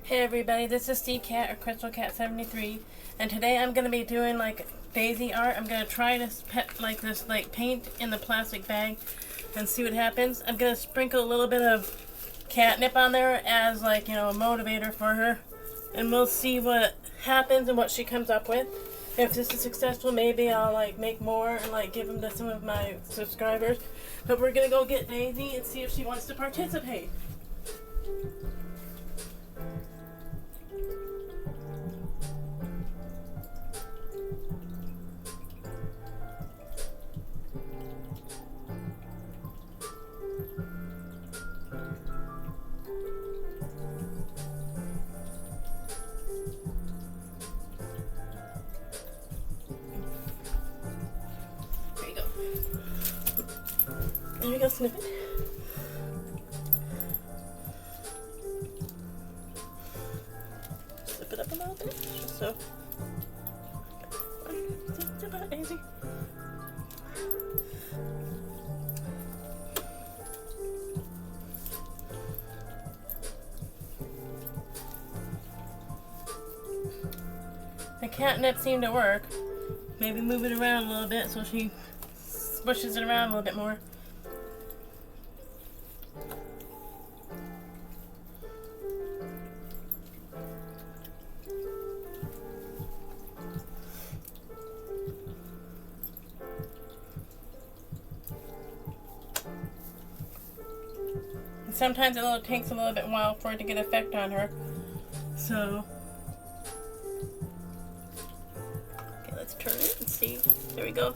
Hey everybody, this is Steve Cat or Crystal Cat 73, and today I'm gonna be doing like Daisy art. I'm gonna try to paint in the plastic bag and see what happens. I'm gonna sprinkle a little bit of catnip on there as a motivator for her, and we'll see what happens and what she comes up with. If this is successful, maybe I'll make more and give them to some of my subscribers. But we're gonna go get Daisy and see if she wants to participate. There we go, snippet. Slip it up a little bit, just so. It's about Daisy. The catnip seemed to work. Maybe move it around a little bit so she smushes it around a little bit more. And sometimes it takes a little bit while for it to get effect on her. So okay, let's turn it and see. There we go.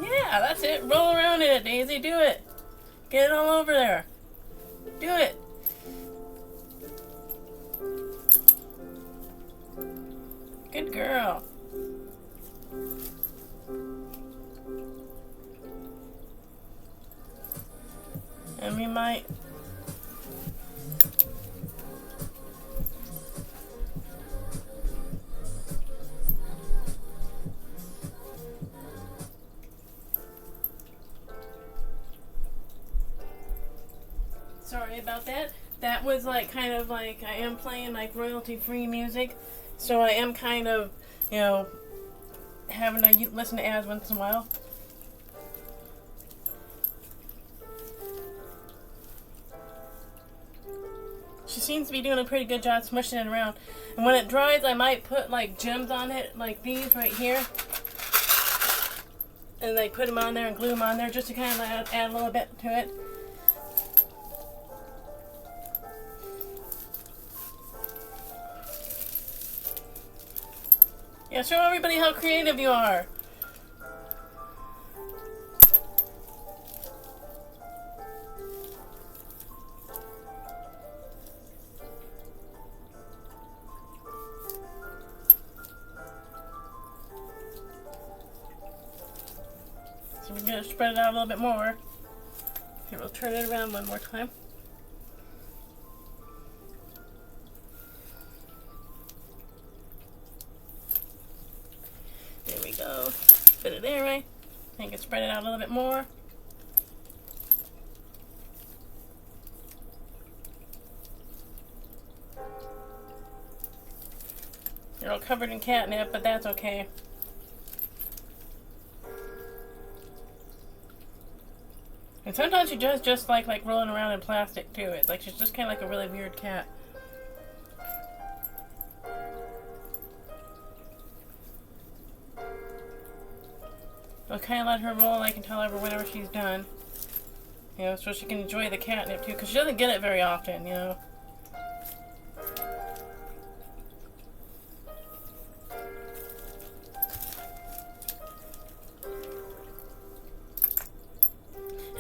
Yeah, that's it. Roll around in it, Daisy. Do it. Get it all over there. Do it. Good girl. And we might sorry about that. That was I am playing royalty free music, so I am kind of, having to listen to ads once in a while. She seems to be doing a pretty good job smushing it around. And when it dries, I might put gems on it, like these right here. And put them on there and glue them on there just to kind of add a little bit to it. Yeah, show everybody how creative you are. So we're going to spread it out a little bit more. Here, we'll turn it around one more time. There we go. Put it there, right? And you can spread it out a little bit more. They're all covered in catnip, but that's okay. And sometimes she does just like rolling around in plastic too. It's she's just kind of like a really weird cat. I'll kind of let her roll until whenever she's done. So she can enjoy the catnip too, because she doesn't get it very often,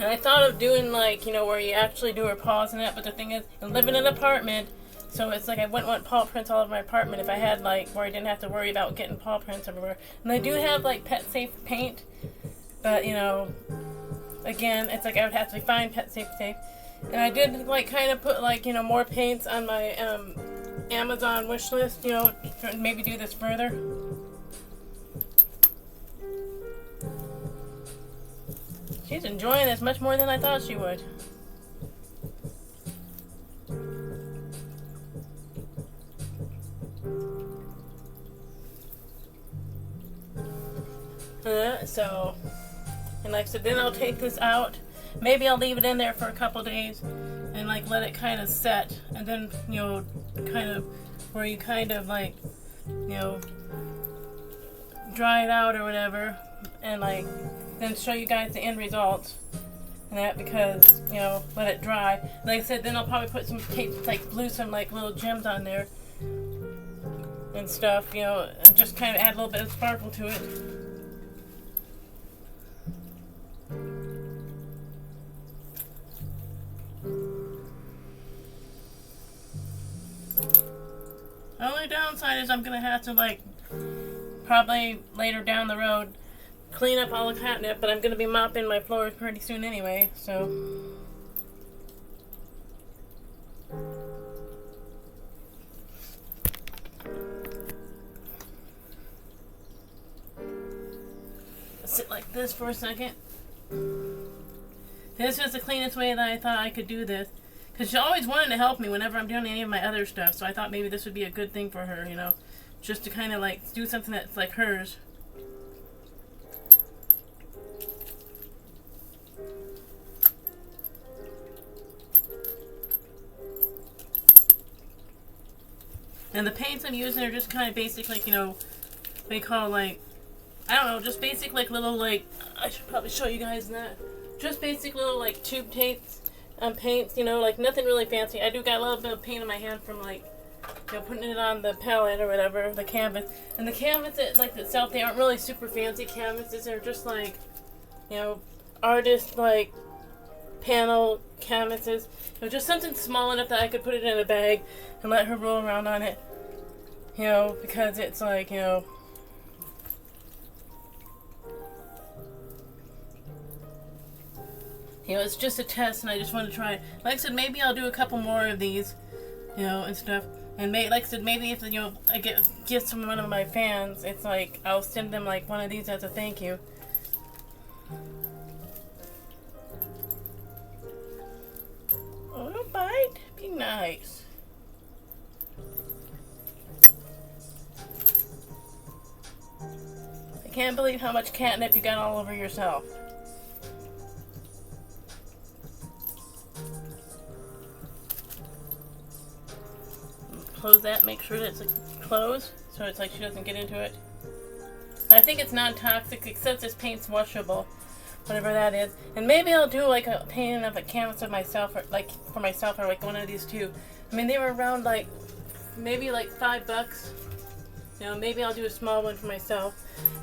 And I thought of doing where you actually do her paws and that, but the thing is, I live in an apartment, so it's I wouldn't want paw prints all over my apartment if I had where I didn't have to worry about getting paw prints everywhere. And I do have pet safe paint, but again, it's I would have to find pet safe tape. And I did kind of put more paints on my Amazon wish list, maybe do this further. She's enjoying this much more than I thought she would. So, and like I said, then I'll take this out. Maybe I'll leave it in there for a couple days and like let it kind of set, and then kind of where you kind of like dry it out or whatever, and like then show you guys the end result. And that because let it dry. Like I said, then I'll probably put some tape, like glue some like little gems on there and stuff, and just kind of add a little bit of sparkle to it. The only downside is I'm gonna have to like probably later down the road clean up all the catnip, but I'm gonna be mopping my floors pretty soon anyway, so. Sit like this for a second. This is the cleanest way that I thought I could do this, because she always wanted to help me whenever I'm doing any of my other stuff, so I thought maybe this would be a good thing for her, just to kind of like do something that's like hers. And the paints I'm using are just kind of basic, like, they call like, I don't know, just basic like little like, I should probably show you guys that. Just basic little like tube paints, like nothing really fancy. I do got a little bit of paint in my hand from like, putting it on the palette or whatever, the canvas. And the canvas itself, they aren't really super fancy canvases. They're just like, artist like panel canvases. Just something small enough that I could put it in a bag and let her roll around on it. Because it's like, it's just a test, and I just want to try it. Like I said, maybe I'll do a couple more of these, and stuff. And like I said, maybe if I get gifts from one of my fans, it's like I'll send them like one of these as a thank you. Oh, don't bite. Be nice. I can't believe how much catnip you got all over yourself. Close that, make sure that it's closed, so it's like she doesn't get into it. I think it's non-toxic, except this paint's washable, whatever that is. And maybe I'll do like a painting of a canvas of myself, or like for myself, or like one of these two. I mean, they were around like maybe like $5. Maybe I'll do a small one for myself.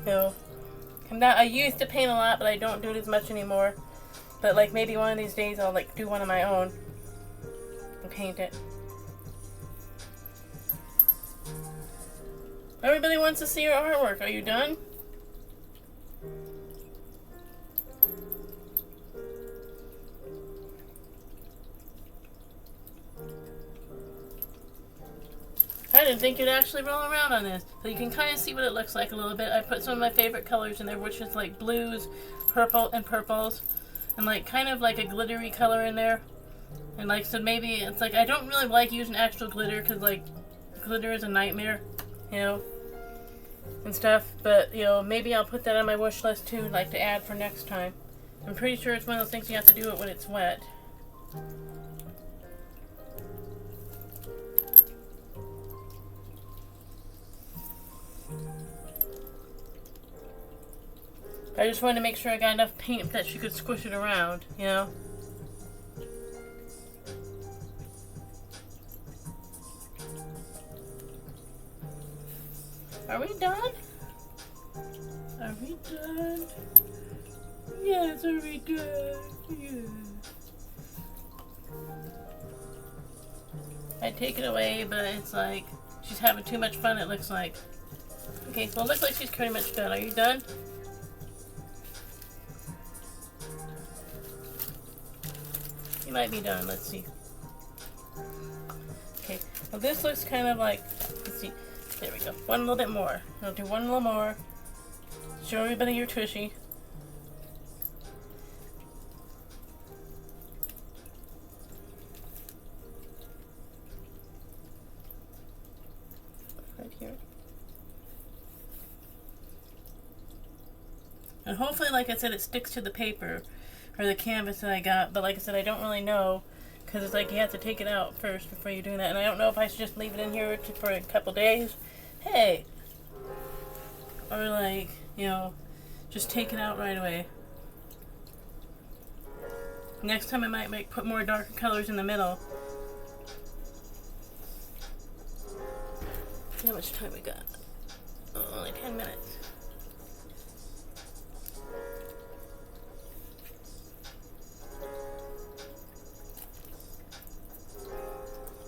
I used to paint a lot, but I don't do it as much anymore. But like maybe one of these days I'll like do one of my own and paint it. Everybody wants to see your artwork. Are you done? I didn't think you'd actually roll around on this. So you can kind of see what it looks like a little bit. I put some of my favorite colors in there, which is like blues, purple, and purples. And like kind of like a glittery color in there. And like, so maybe it's like, I don't really like using actual glitter because like glitter is a nightmare, and stuff. But maybe I'll put that on my wish list too, like to add for next time. I'm pretty sure it's one of those things you have to do it when it's wet. I just wanted to make sure I got enough paint that she could squish it around, Are we done? Are we done? Yes, are we done? Yeah. I take it away, but it's like she's having too much fun, it looks like. Okay, well, it looks like she's pretty much done. Are you done? You might be done. Let's see. Okay, well, this looks kind of like, let's see. There we go. One little bit more. I'll do one little more. Show everybody your tushy. Right here. And hopefully, like I said, it sticks to the paper or the canvas that I got. But like I said, I don't really know because it's like you have to take it out first before you're doing that. And I don't know if I should just leave it in here for a couple days. Hey! Or like, you know, just take it out right away. Next time I might put more darker colors in the middle. See how much time we got. Oh, only 10 minutes.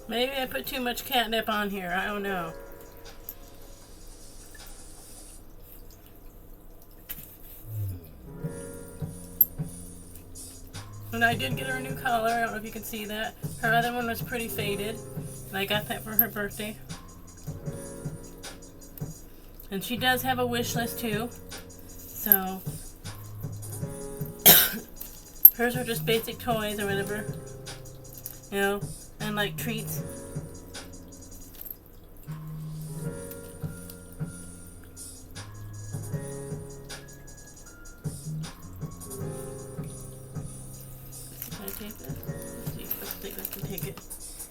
Maybe I put too much catnip on here. I don't know. And I did get her a new collar. I don't know if you can see that. Her other one was pretty faded. And I got that for her birthday. And she does have a wish list too. So hers are just basic toys or whatever. You know, and like treats.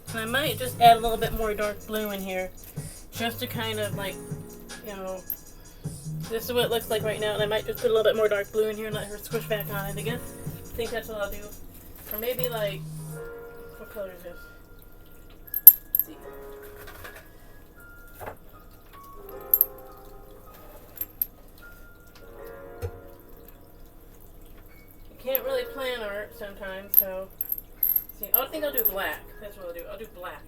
And I might just add a little bit more dark blue in here, just to kind of like, you know, this is what it looks like right now, and I might just put a little bit more dark blue in here and let her squish back on it again. I think that's what I'll do. Or maybe like, what color is this? Let's see. You can't really plan art sometimes, so. See, I think I'll do black. That's what I'll do. I'll do black.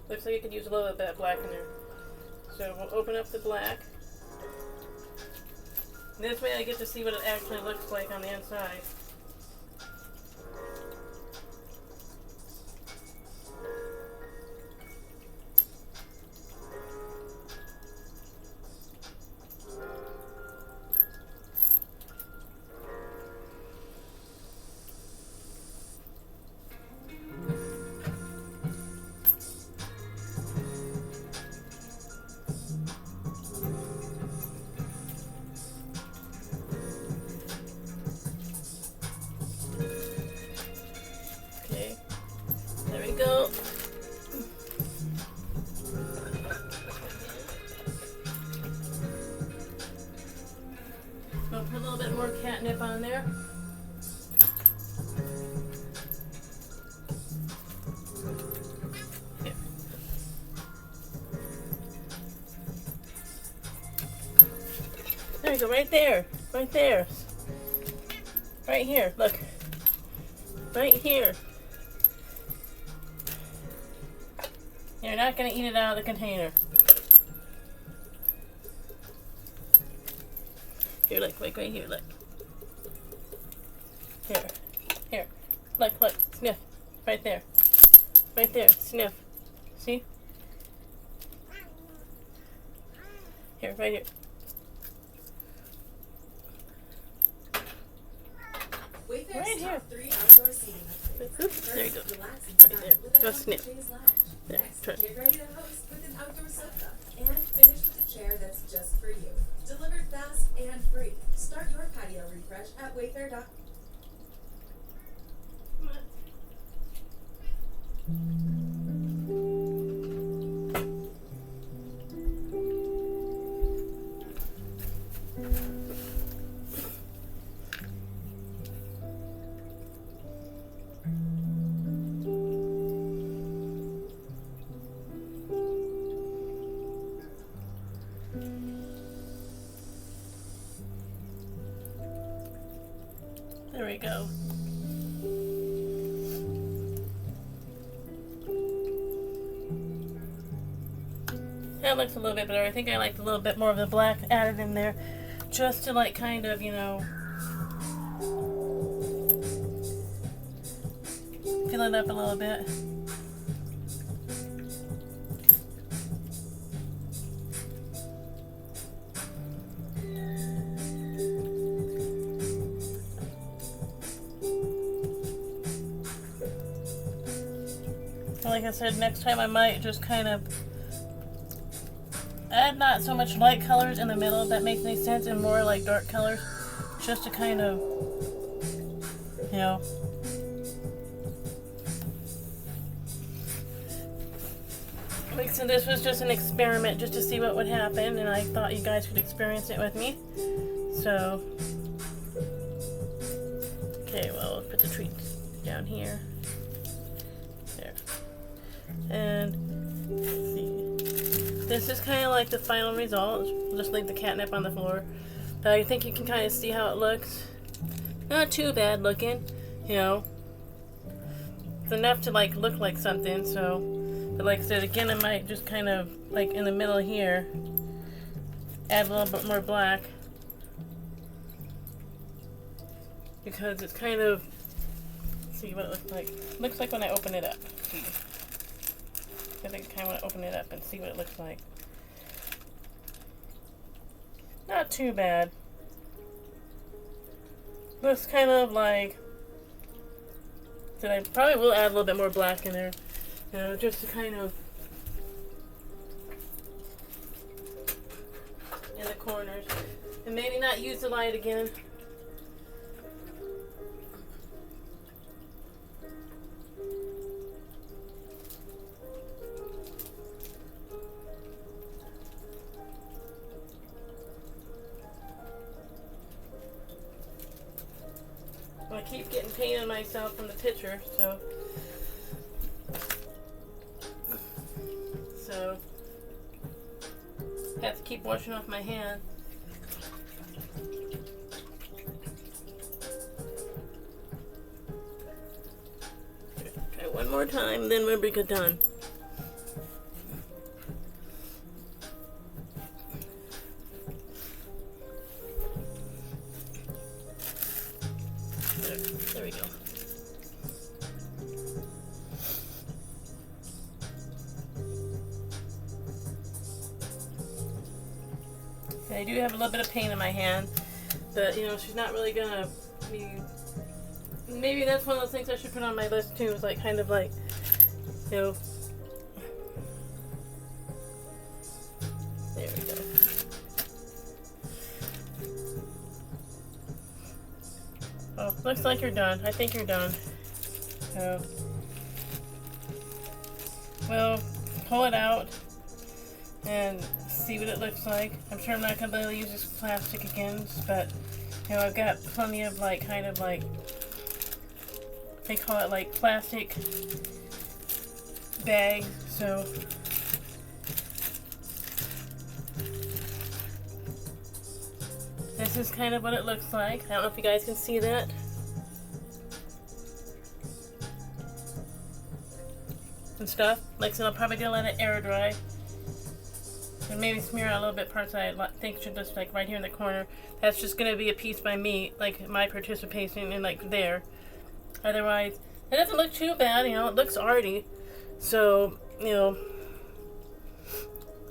Looks like I could use a little bit of that black in there. So we'll open up the black. And this way I get to see what it actually looks like on the inside. Go. I'll put a little bit more catnip on there. Here. There you go, right there. Right there. Right here, look. Right here. You're not going to eat it out of the container. Here, look, right here, look. Here. Look, sniff. Right there, sniff. See? Here, right here. Right here. Oops, there you go. Right there. Go sniff. There, try. Get ready to host with an outdoor sofa and finish with a chair that's just for you. Delivered fast and free. Start your patio refresh at Wayfair.com. There we go. That looks a little bit better. I think I like a little bit more of the black added in there, just to like kind of, you know, fill it up a little bit. Like I said, next time I might just kind of not so much light colors in the middle, if that makes any sense, and more like dark colors, just to kind of, you know. Like, so this was just an experiment just to see what would happen, and I thought you guys could experience it with me. So, okay, well, let's put the treats down here. There. And, let's see. This is kind of like the final result. Just leave the catnip on the floor. But I think you can kind of see how it looks. Not too bad looking, you know. It's enough to, like, look like something, so. But like I said, again, I might just kind of, like, in the middle here, add a little bit more black. Because it's kind of, let's see what it looks like. Looks like when I open it up. See. I think I kind of want to open it up and see what it looks like. Not too bad. Looks kind of like, so I probably will add a little bit more black in there. You know, just to kind of, in the corners. And maybe not use the light again. I keep getting paint on myself from the picture, so have to keep washing off my hand. Try one more time, then we'll be good done. There we go. I do have a little bit of paint in my hand, but you know, she's not really gonna be. Maybe that's one of those things I should put on my list too. Is like kind of like, you know. There we go. Oh, looks like you're done. I think you're done. So, we'll pull it out and see what it looks like. I'm sure I'm not going to be able to use this plastic again, but you know, I've got plenty of like kind of like, they call it like plastic bag, so this is kind of what it looks like. I don't know if you guys can see that. And stuff. Like I said, I'll probably gonna let it air dry. And maybe smear out a little bit parts I think should just like right here in the corner. That's just gonna be a piece by me, like my participation in like there. Otherwise, it doesn't look too bad, you know, it looks arty. So, you know,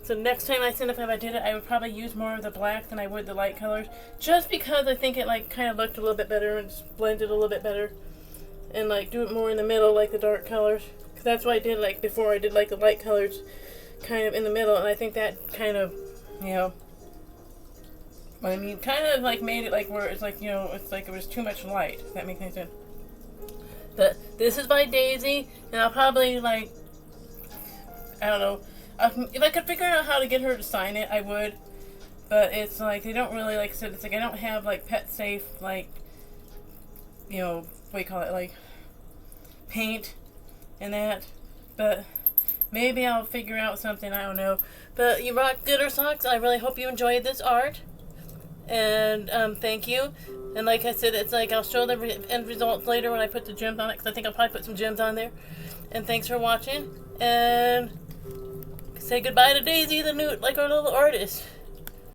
so next time I if I did it, I would probably use more of the black than I would the light colors. Just because I think it like kind of looked a little bit better and just blended a little bit better. And like do it more in the middle like the dark colors. Because that's what I did like before. I did like the light colors kind of in the middle, and I think that kind of, you know, I mean, kind of like made it like where it's like, you know, it's like it was too much light, if that makes any sense. But this is by Daisy, and I'll probably like, I don't know, if I could figure out how to get her to sign it, I would. But it's like, they don't really, like I said, it's like I don't have like pet safe, like, you know, what do you call it, like paint and that. But maybe I'll figure out something, I don't know. But you rock glitter socks. I really hope you enjoyed this art. And thank you. And like I said, it's like I'll show the end results later when I put the gems on it, because I think I'll probably put some gems on there. And thanks for watching. And say goodbye to Daisy, the new, like our little artist.